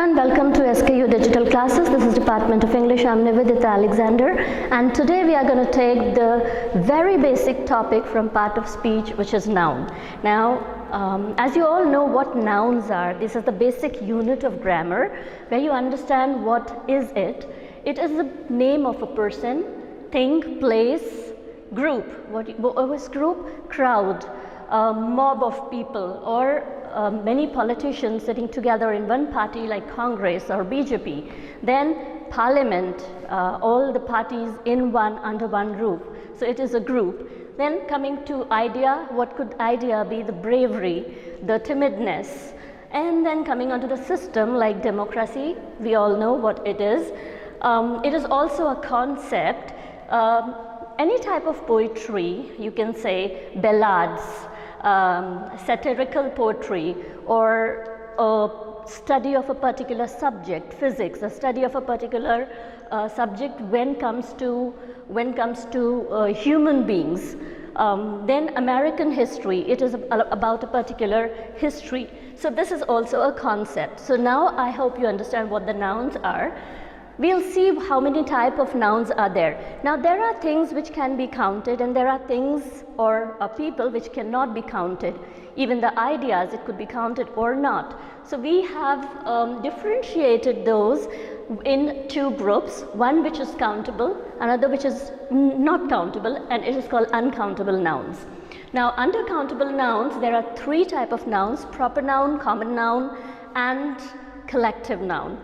everyone, welcome to SKU Digital Classes. This is Department of English. I'm Nivedita Alexander, and today we are going to take the very basic topic from part of speech, which is noun. Now, as you all know what nouns are, this is the basic unit of grammar where you understand what is it. It is the name of a person, thing, place, group. What was group? Crowd, mob of people, or many politicians sitting together in one party like Congress or BJP. Then parliament, all the parties in under one roof. So it is a group. Then coming to idea, what could idea be? The bravery, the timidness. And then coming onto the system like democracy, we all know what it is. It is also a concept. Any type of poetry, you can say ballades, satirical poetry, or a study of a particular subject, physics, a study of a particular subject when comes to human beings. Then American history, it is about a particular history. So this is also a concept. So now I hope you understand what the nouns are. We'll see how many type of nouns are there. Now there are things which can be counted, and there are things or people which cannot be counted. Even the ideas, it could be counted or not. So we have differentiated those in two groups, one which is countable, another which is not countable, and it is called uncountable nouns. Now under countable nouns, there are three type of nouns: proper noun, common noun, and collective noun.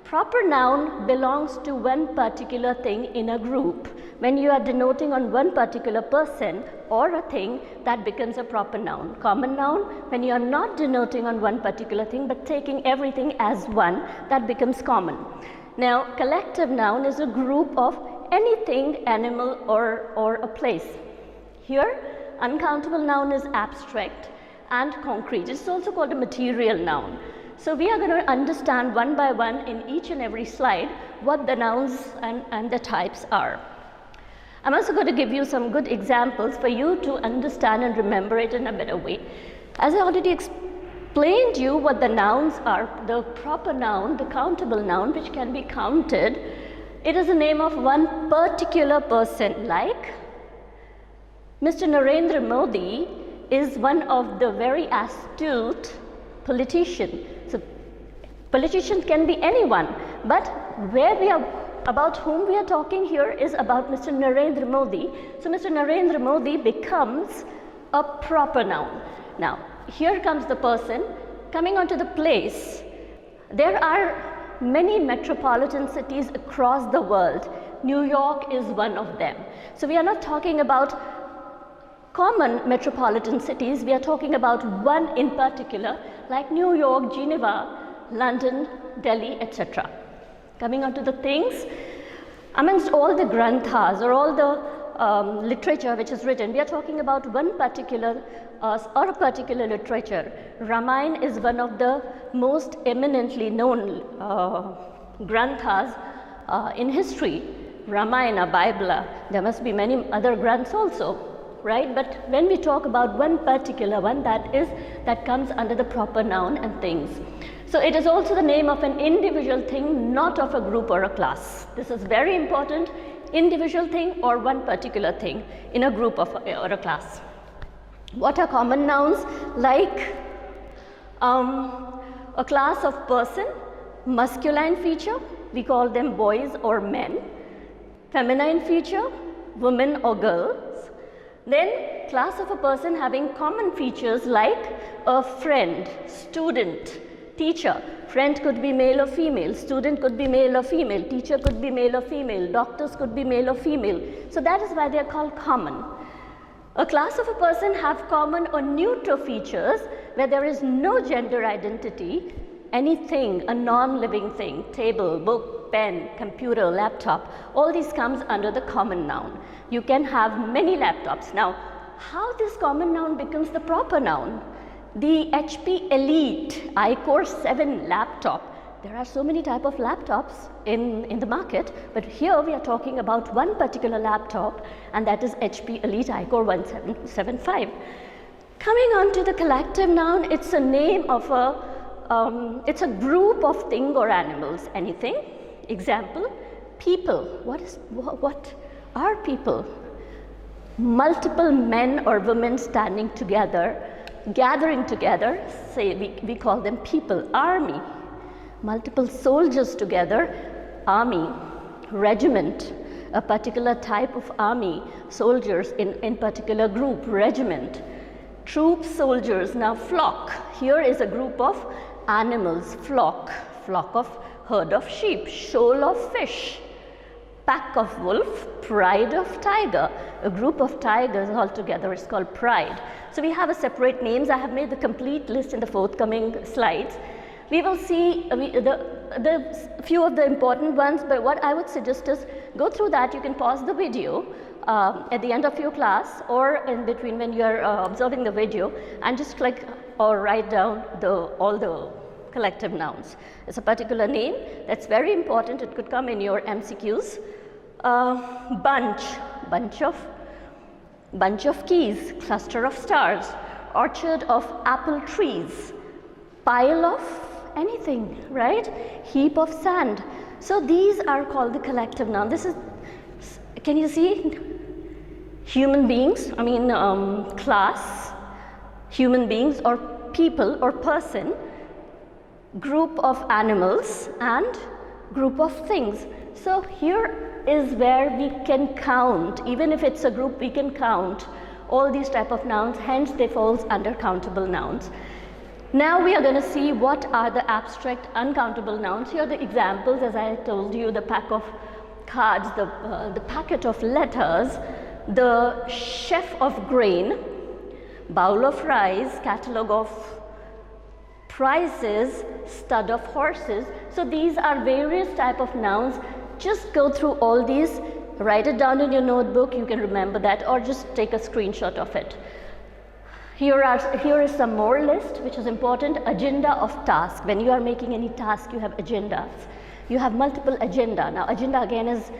Proper noun belongs to one particular thing in a group. When you are denoting on one particular person or a thing, that becomes a proper noun. Common noun, when you are not denoting on one particular thing but taking everything as one, that becomes common. Now, collective noun is a group of anything, animal or a place. Here, uncountable noun is abstract and concrete. It's also called a material noun. So we are going to understand one by one in each and every slide what the nouns and the types are. I'm also going to give you some good examples for you to understand and remember it in a better way. As I already explained you what the nouns are, the proper noun, the countable noun which can be counted, it is the name of one particular person. Like Mr. Narendra Modi is one of the very astute politician. So politician can be anyone, but about whom we are talking here is about Mr. Narendra Modi. So Mr. Narendra Modi becomes a proper noun. Now here comes the person. Coming onto the place, there are many metropolitan cities across the world. New York is one of them. So we are not talking about common metropolitan cities, we are talking about one in particular, like New York, Geneva, London, Delhi, etc. Coming on to the things, amongst all the granthas or all the literature which is written, we are talking about one particular or a particular literature. Ramayana is one of the most eminently known granthas in history. Ramayana, Bible, there must be many other granths also. Right? But when we talk about one particular one, that comes under the proper noun and things. So it is also the name of an individual thing, not of a group or a class. This is very important, individual thing or one particular thing in a group or a class. What are common nouns? Like a class of person, masculine feature, we call them boys or men. Feminine feature, women or girls. Then class of a person having common features like a friend, student, teacher. Friend could be male or female, student could be male or female, teacher could be male or female, doctors could be male or female. So that is why they are called common. A class of a person have common or neutral features where there is no gender identity. Anything, a non-living thing, table, book, pen, computer, laptop, all these comes under the common noun. You can have many laptops. Now, how this common noun becomes the proper noun? The HP Elite iCore 7 laptop. There are so many type of laptops in the market, but here we are talking about one particular laptop, and that is HP Elite iCore 1775. Coming on to the collective noun, it's a name of a it's a group of thing or animals, anything. Example, people. What are people? Multiple men or women standing together, gathering together, say we call them people. Army, multiple soldiers together, army. Regiment, a particular type of army, soldiers in particular group, regiment. Troops, soldiers. Now flock, here is a group of animals, flock of herd of sheep, shoal of fish, pack of wolf, pride of tiger. A group of tigers all together is called pride. So we have a separate names. I have made the complete list in the forthcoming slides. We will see the few of the important ones, but what I would suggest is go through that. You can pause the video at the end of your class or in between when you are observing the video, and just click or write down all the collective nouns. It's a particular name that's very important. It could come in your MCQs. Bunch of keys, cluster of stars, orchard of apple trees, pile of anything, right? Heap of sand. So these are called the collective noun. This is, can you see? Human beings, I mean class, human beings or people or person, group of animals and group of things. So here is where we can count, even if it's a group, we can count all these type of nouns, hence they falls under countable nouns. Now we are going to see what are the abstract uncountable nouns. Here are the examples, as I told you, the pack of cards, the packet of letters, the chef of grain, bowl of rice, catalogue of prices, stud of horses. So these are various type of nouns. Just go through all these, write it down in your notebook, you can remember that, or just take a screenshot of it. Here is some more list which is important. Agenda of task. When you are making any task, you have agendas. You have multiple agenda. Now agenda again is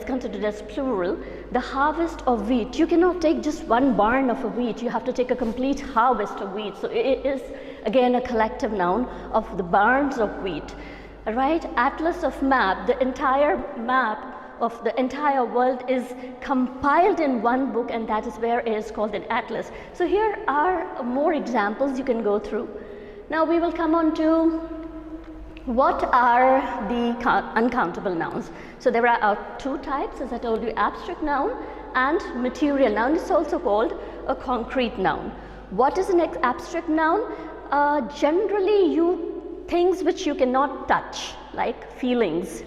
considered as plural. The harvest of wheat. You cannot take just one barn of a wheat. You have to take a complete harvest of wheat. So it is again a collective noun of the barns of wheat. Right? Atlas of map. The entire map of the entire world is compiled in one book, and that is where it is called an atlas. So here are more examples you can go through. Now we will come on to what are the uncountable nouns. So there are two types, as I told you, abstract noun and material noun. It's also called a concrete noun. What is an abstract noun? Generally things which you cannot touch, like feelings.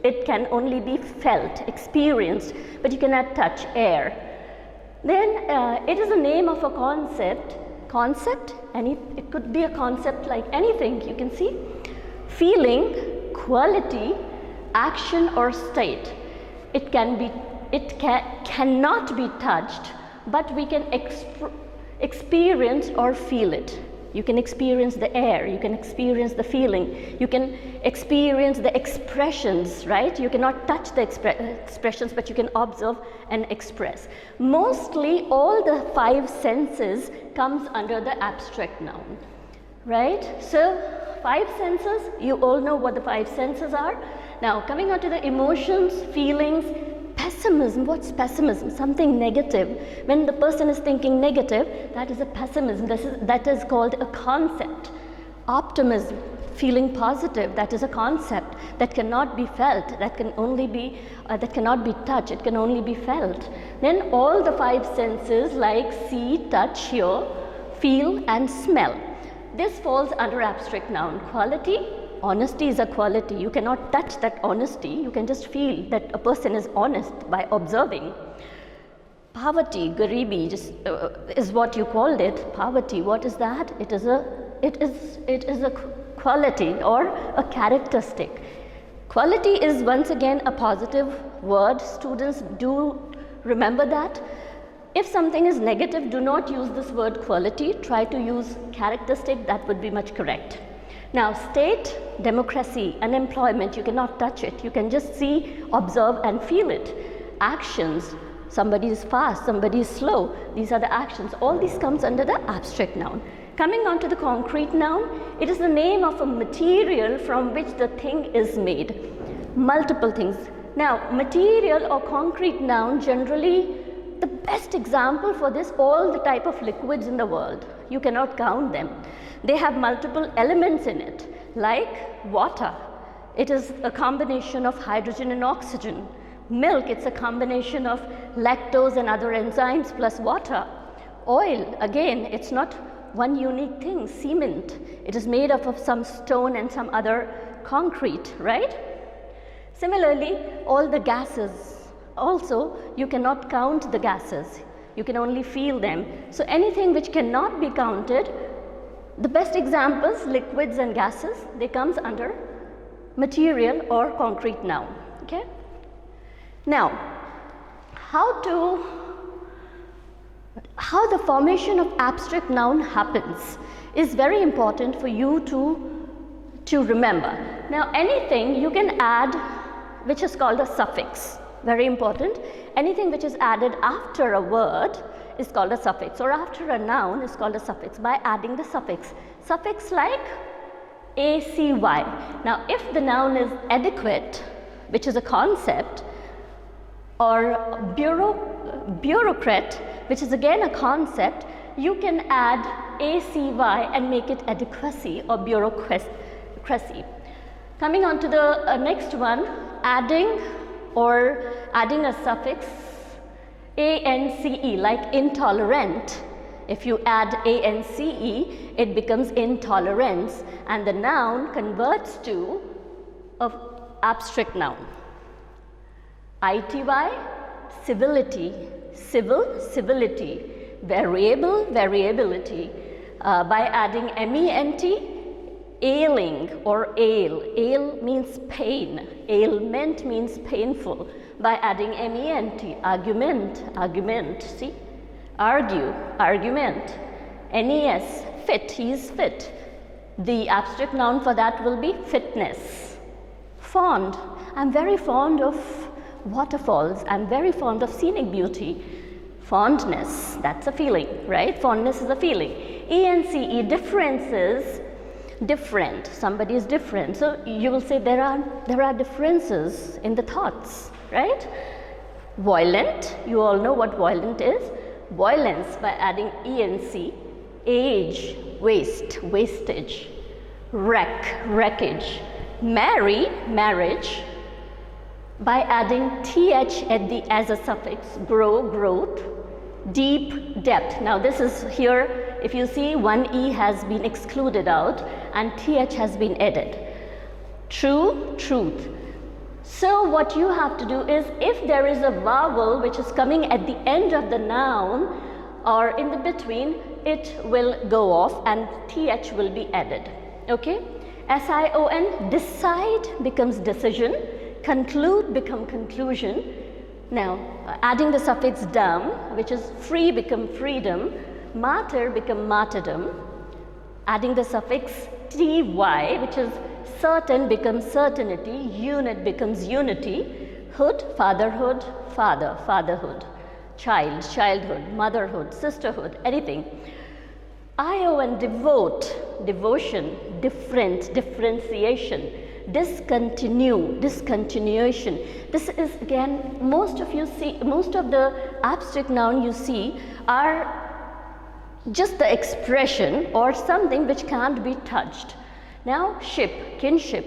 It can only be felt, experienced, but you cannot touch. Air. Then it is a name of a concept, and it could be a concept like anything you can see. Feeling, quality, action or state. It cannot be touched, but we can experience or feel it. You can experience the air, you can experience the feeling, you can experience the expressions, right? You cannot touch the expressions, but you can observe and express. Mostly all the five senses comes under the abstract noun, right? So five senses, you all know what the five senses are. Now coming on to the emotions, feelings, pessimism. What's pessimism? Something negative. When the person is thinking negative, that is a pessimism. That is called a concept. Optimism, feeling positive, that is a concept that cannot be felt, that cannot be touched, it can only be felt. Then all the five senses like see, touch, hear, feel and smell. This falls under abstract noun. Quality. Honesty is a quality. You cannot touch that honesty. You can just feel that a person is honest by observing. Poverty, garibi, is what you called it. Poverty. What is that? It is a quality or a characteristic. Quality is once again a positive word. Students, do remember that. If something is negative, do not use this word quality. Try to use characteristic. That would be much correct. Now, state, democracy, unemployment, you cannot touch it. You can just see, observe and feel it. Actions, somebody is fast, somebody is slow. These are the actions. All these comes under the abstract noun. Coming on to the concrete noun, it is the name of a material from which the thing is made. Multiple things. Now, material or concrete noun, generally the best example for this, all the type of liquids in the world. You cannot count them. They have multiple elements in it, like water. It is a combination of hydrogen and oxygen. Milk, it's a combination of lactose and other enzymes plus water. Oil, again, it's not one unique thing. Cement, it is made up of some stone and some other concrete, right? Similarly, all the gases, also you cannot count the gases, you can only feel them. So anything which cannot be counted, the best examples, liquids and gases, they comes under material or concrete noun. Okay? Now, how the formation of abstract noun happens is very important for you to remember. Now, anything you can add which is called a suffix, very important. Anything which is added after a word is called a suffix, or after a noun is called a suffix by adding the suffix. Suffix like acy. Now, if the noun is adequate, which is a concept, or bureaucrat, which is again a concept, you can add acy and make it adequacy or bureaucracy. Coming on to the next one, adding a suffix ance, like intolerant. If you add ance, it becomes intolerance, and the noun converts to an abstract noun. Ity, civility, civil, civility, variable, variability. By adding ment, ailing or ail. Ail means pain. Ailment means painful. By adding ment, argument, argument. See? Argue, argument. Nes, fit, he is fit. The abstract noun for that will be fitness. Fond, I'm very fond of waterfalls. I'm very fond of scenic beauty. Fondness, that's a feeling, right? Fondness is a feeling. Ence, differences. Different, somebody is different. So you will say there are differences in the thoughts, right? Violent, you all know what violent is. Violence by adding enc. Age, waste, wastage. Wreck, wreckage. Marry, marriage, by adding th at the as a suffix. Grow, growth. Deep, depth. Now this is here, if you see, one e has been excluded out and th has been added. True, truth. So what you have to do is, if there is a vowel which is coming at the end of the noun or in the between, it will go off and th will be added. Okay? sion, decide becomes decision, conclude become conclusion. Now, adding the suffix dom, which is free become freedom, martyr become martyrdom. Adding the suffix ty, which is certain becomes certainty, unit becomes unity, hood, fatherhood, father, fatherhood, child, childhood, motherhood, sisterhood, anything. ion, devote, devotion, different, differentiation. Discontinue, discontinuation. This is again, most of the abstract noun you see are just the expression or something which can't be touched. Now, ship, kinship,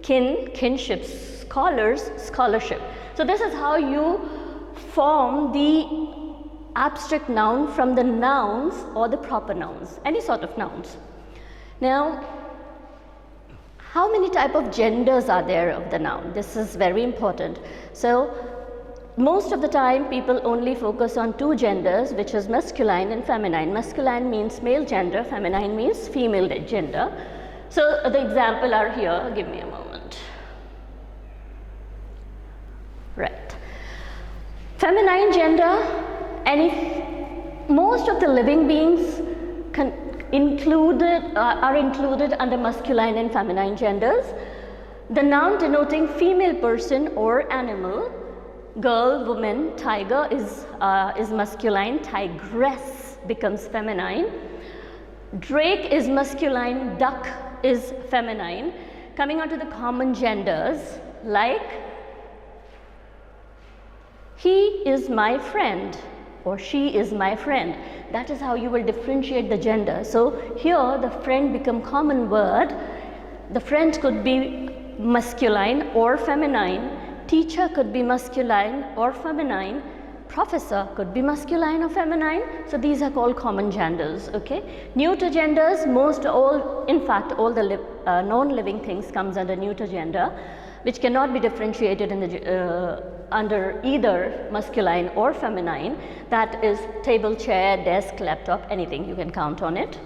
kin, kinship, scholars, scholarship. So this is how you form the abstract noun from the nouns or the proper nouns, any sort of nouns. Now, how many type of genders are there of the noun? This is very important. So, most of the time people only focus on two genders, which is masculine and feminine. Masculine means male gender, feminine means female gender. So, the example are here. Give me a moment. Right. Feminine gender, most of the living beings are included under masculine and feminine genders. The noun denoting female person or animal, girl, woman, tiger is masculine, tigress becomes feminine. Drake is masculine, duck is feminine. Coming on to the common genders, like he is my friend or she is my friend. That is how you will differentiate the gender. So here the friend become common word. The friend could be masculine or feminine. Teacher could be masculine or feminine. Professor could be masculine or feminine. So these are called common genders. Okay. Neuter genders, in fact all the non-living things comes under neuter gender, which cannot be differentiated in the under either masculine or feminine. That is table, chair, desk, laptop, anything, you can count on it.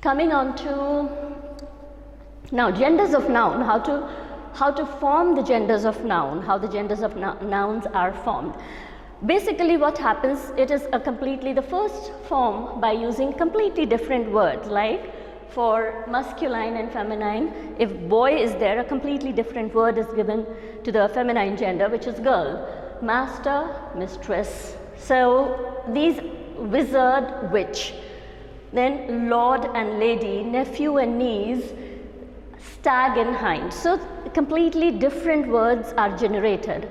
Coming on to now genders of noun, how to form the genders of noun, how the genders of nouns are formed. Basically what happens, it is the first form by using completely different words, like for masculine and feminine, if boy is there, a completely different word is given to the feminine gender, which is girl. Master, mistress. So these wizard, witch. Then lord and lady, nephew and niece, stag and hind. So completely different words are generated.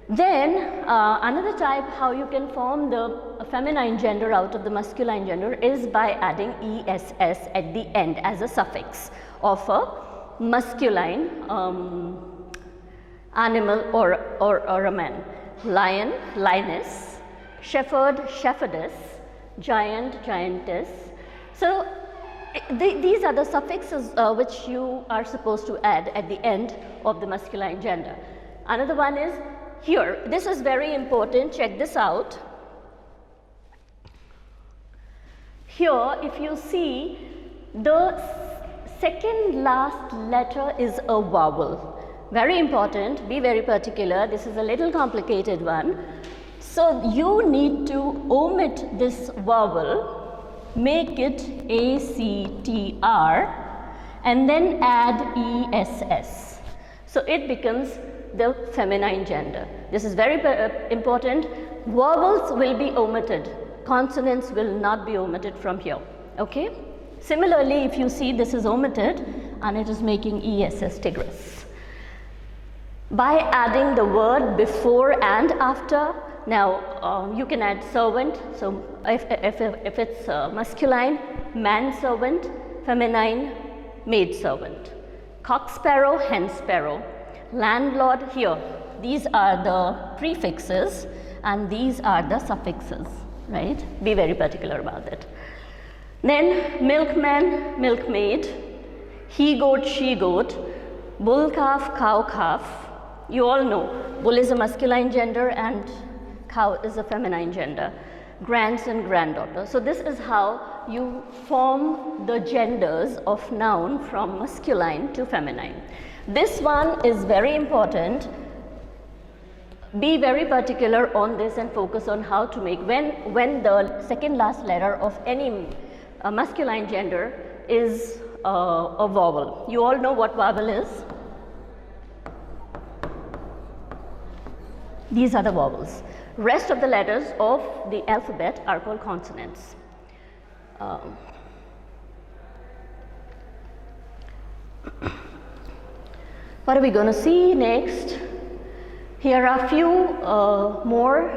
Then another type how you can form the feminine gender out of the masculine gender is by adding ess at the end as a suffix of a masculine animal or a man. Lion, lioness, shepherd, shepherdess, giant, giantess. So these are the suffixes which you are supposed to add at the end of the masculine gender. Another one is here, this is very important, check this out. Here, if you see, the second last letter is a vowel. Very important, be very particular, this is a little complicated one. So you need to omit this vowel, make it ACTR, and then add ESS. So it becomes the feminine gender. This is very important. Vowels will be omitted. Consonants will not be omitted from here. Okay? Similarly, if you see this is omitted and it is making ESS, tigress. By adding the word before and after, now you can add servant. So if it's masculine, man servant, feminine, maid servant. Cock sparrow, hen sparrow. Landlord, here, these are the prefixes and these are the suffixes, right? Be very particular about it. Then milkman, milkmaid, he goat, she goat, bull calf, cow calf. You all know bull is a masculine gender and cow is a feminine gender. Grandson, granddaughter. So this is how you form the genders of noun from masculine to feminine. This one is very important. Be very particular on this and focus on how to make when the second last letter of any masculine gender is a vowel. You all know what vowel is. These are the vowels. Rest of the letters of the alphabet are called consonants. What are we going to see next? Here are a few more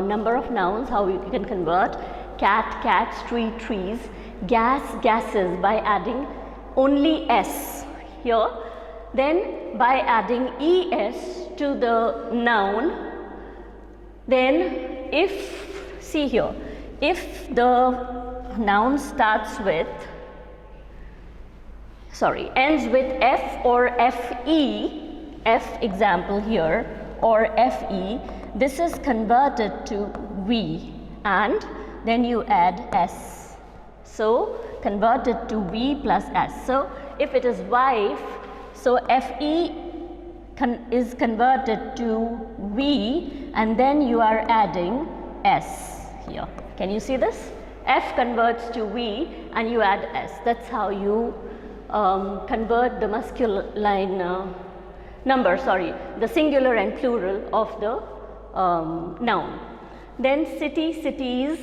number of nouns, how you can convert. Cat, cats, tree, trees. Gas, gases, by adding only S here. Then by adding ES to the noun. Then if, see here, if the noun starts with, ends with F or FE, F example here, or FE, this is converted to V and then you add S. So converted to V plus S. So if it is wife, so FE is converted to V and then you are adding S here. Can you see this? F converts to V and you add S. That's how you convert the masculine the singular and plural of the noun. Then city, cities,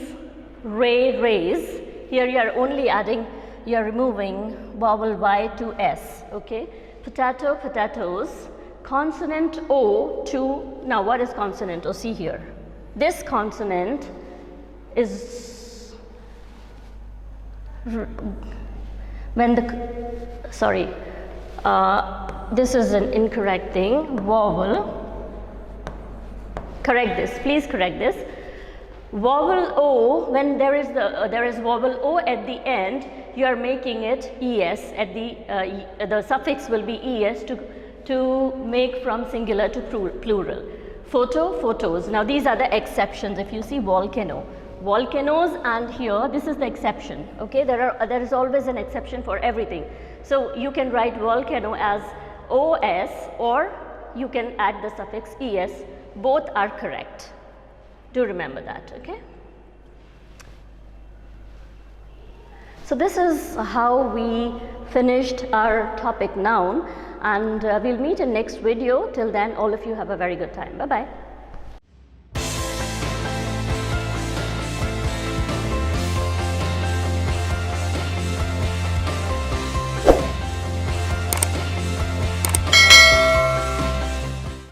ray, rays, Here you are only adding, you are removing vowel Y to S, okay? Potato, potatoes, consonant O to, now what is consonant O? See here. This consonant is, when the, sorry, this is an incorrect thing, vowel. Correct this, please correct this. Vowel O, when there is vowel O at the end, you are making it ES at the suffix will be ES to make from singular to plural. Photo, photos. Now these are the exceptions. If you see volcano, volcanoes, and here this is the exception, okay? There is always an exception for everything. So you can write volcano as OS, or you can add the suffix ES. Both are correct. Do remember that, okay? So this is how we finished our topic noun, and we'll meet in next video. Till then, all of you have a very good time. Bye-bye.